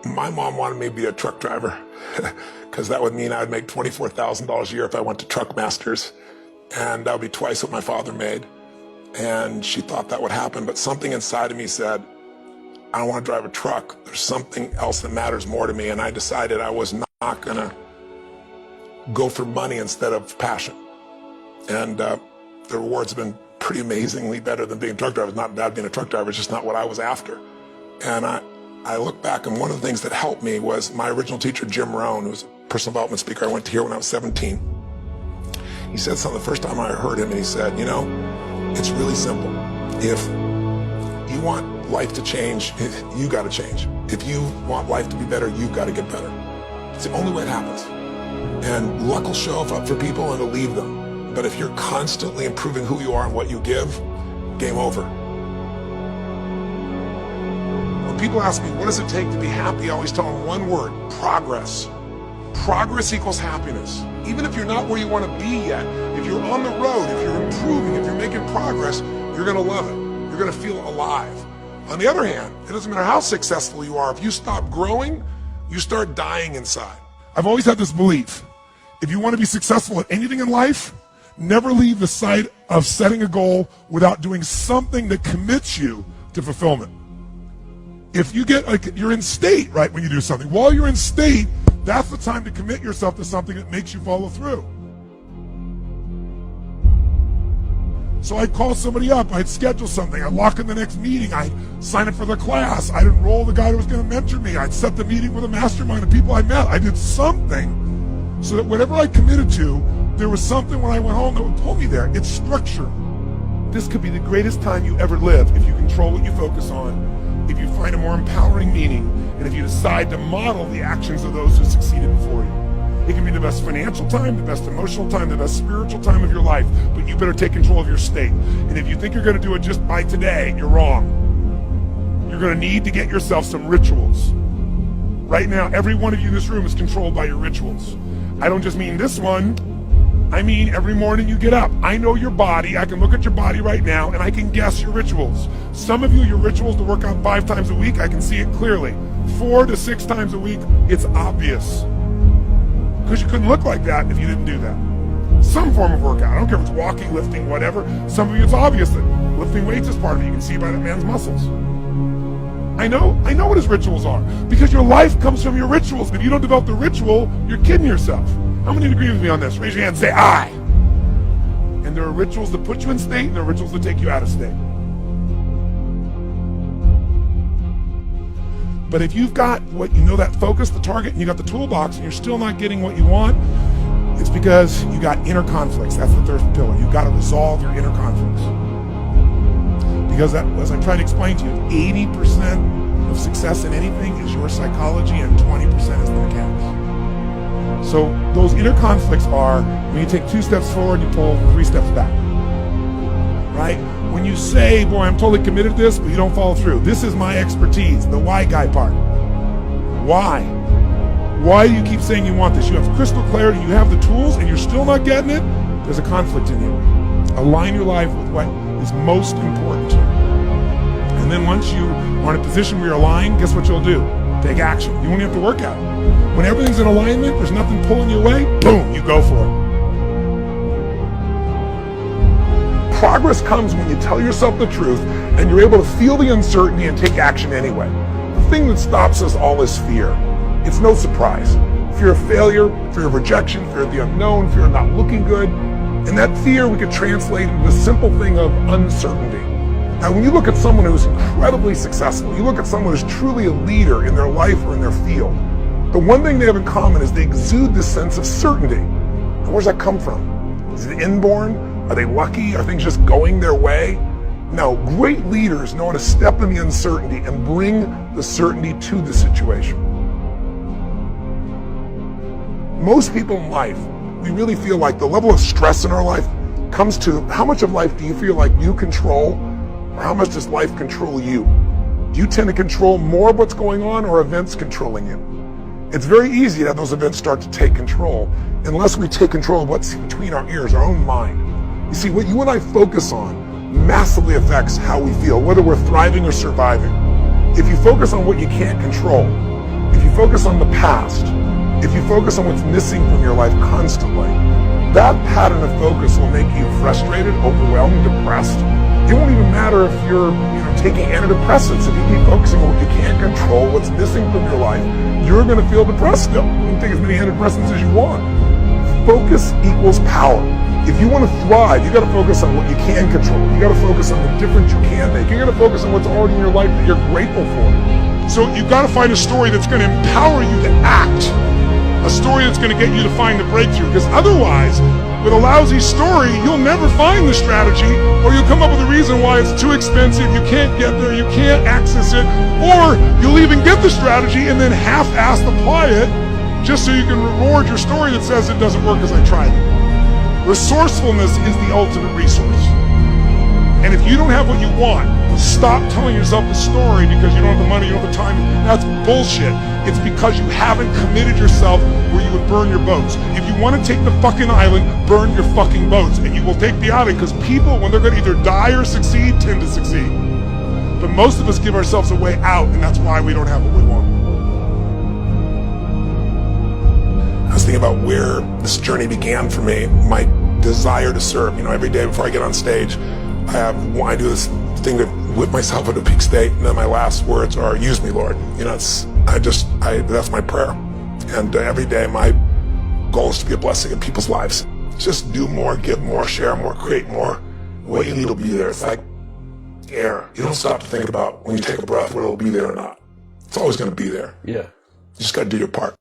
My mom wanted me to be a truck driver because that would mean I would make $24,000 a year if I went to Truck Masters, and that would be twice what my father made. And she thought that would happen, but something inside of me said, I don't want to drive a truck. There's something else that matters more to me, and I decided I was not gonna go for money instead of passion. And the rewards have been pretty amazingly better than being a truck driver. It's not bad being a truck driver, it's just not what I was after. And I look back, and one of the things that helped me was my original teacher, Jim Rohn, who was a personal development speaker I went to hear when I was 17. He said something the first time I heard him, and he said, you know, it's really simple. If you want life to change, you got to change. If you want life to be better, you've got to get better. It's the only way it happens. And luck will show up for people and it'll leave them. But if you're constantly improving who you are and what you give, game over. When people ask me, what does it take to be happy? I always tell them one word: progress. Progress equals happiness. Even if you're not where you want to be yet, if you're on the road, if you're improving, if you're making progress, you're going to love it. You're going to feel alive. On the other hand, it doesn't matter how successful you are. If you stop growing, you start dying inside. I've always had this belief: if you want to be successful at anything in life, never leave the sight of setting a goal without doing something that commits you to fulfillment. If you get, like, you're in state, right, when you do something. While you're in state, that's the time to commit yourself to something that makes you follow through. So I'd call somebody up, I'd schedule something, I'd lock in the next meeting, I'd sign up for the class, I'd enroll the guy who was going to mentor me, I'd set the meeting with a mastermind of people I met. I did something so that whatever I committed to, there was something when I went home that would pull me there. It's structure. This could be the greatest time you ever live if you control what you focus on, if you find a more empowering meaning, and if you decide to model the actions of those who succeeded before you. It can be the best financial time, the best emotional time, the best spiritual time of your life, but you better take control of your state. And if you think you're going to do it just by today, you're wrong. You're going to need to get yourself some rituals. Right now, every one of you in this room is controlled by your rituals. I don't just mean this one. I mean every morning you get up. I know your body. I can look at your body right now, and I can guess your rituals. Some of you, your rituals to work out 5 times a week, I can see it clearly. 4 to 6 times a week, it's obvious. Because you couldn't look like that if you didn't do that. Some form of workout. I don't care if it's walking, lifting, whatever. Some of you, it's obvious that lifting weights is part of it. You can see by that man's muscles. I know what his rituals are. Because your life comes from your rituals. And if you don't develop the ritual, you're kidding yourself. How many agree with me on this? Raise your hand and say, I. And there are rituals that put you in state, and there are rituals that take you out of state. But if you've got what you know, that focus, the target, and you got the toolbox, and you're still not getting what you want, it's because you got inner conflicts. That's the third pillar. You've got to resolve your inner conflicts. Because that, as I tried to explain to you, 80% of success in anything is your psychology, and 20% is the mechanics. So those inner conflicts are when you take 2 steps forward, you pull 3 steps back. Right? When you say, boy, I'm totally committed to this, but you don't follow through. This is my expertise, the why guy part. Why? Why do you keep saying you want this? You have crystal clarity, you have the tools, and you're still not getting it? There's a conflict in you. Align your life with what is most important to you. And then once you are in a position where you're aligned, guess what you'll do? Take action. You won't have to work at it. When everything's in alignment, there's nothing pulling you away, boom, you go for it. Progress comes when you tell yourself the truth and you're able to feel the uncertainty and take action anyway. The thing that stops us all is fear. It's no surprise. Fear of failure, fear of rejection, fear of the unknown, fear of not looking good. And that fear we could translate into the simple thing of uncertainty. Now, when you look at someone who's incredibly successful, you look at someone who's truly a leader in their life or in their field, the one thing they have in common is they exude this sense of certainty. And where's that come from? Is it inborn? Are they lucky? Are things just going their way? No, great leaders know how to step in the uncertainty and bring the certainty to the situation. Most people in life, we really feel like the level of stress in our life comes to how much of life do you feel like you control, or how much does life control you? Do you tend to control more of what's going on, or events controlling you? It's very easy to have those events start to take control unless we take control of what's between our ears, our own mind. You see, what you and I focus on massively affects how we feel, whether we're thriving or surviving. If you focus on what you can't control, if if you focus on the past, if you focus on what's missing from your life constantly, that pattern of focus will make you frustrated, overwhelmed, depressed. It won't even matter if you're taking antidepressants. If you keep focusing on what you can't control, what's missing from your life, you're going to feel depressed still. You can take as many antidepressants as you want. Focus equals power. If you want to thrive, you got to focus on what you can control. You got to focus on the difference you can make. You got to focus on what's already in your life that you're grateful for. So you got to find a story that's going to empower you to act. A story that's going to get you to find the breakthrough, because otherwise, with a lousy story, you'll never find the strategy, or you'll come up with a reason why it's too expensive, you can't get there, you can't access it, or you'll even get the strategy and then half-assed apply it just so you can reward your story that says it doesn't work because I tried it. Resourcefulness is the ultimate resource. And if you don't have what you want, stop telling yourself the story because you don't have the money, you don't have the time. That's bullshit. It's because you haven't committed yourself where you would burn your boats. If you want to take the fucking island, burn your fucking boats. And you will take the island, because people, when they're going to either die or succeed, tend to succeed. But most of us give ourselves a way out, and that's why we don't have what we want. I was thinking about where this journey began for me, my desire to serve. Every day before I get on stage, I do this thing to whip myself into a peak state, and then my last words are, "Use me, Lord." That's my prayer. And every day my goal is to be a blessing in people's lives. Just do more, give more, share more, create more. What you need will be there. It's like air. You don't stop to think about when you take a breath whether it'll be there or not. It's always going to be there. Yeah. You just got to do your part.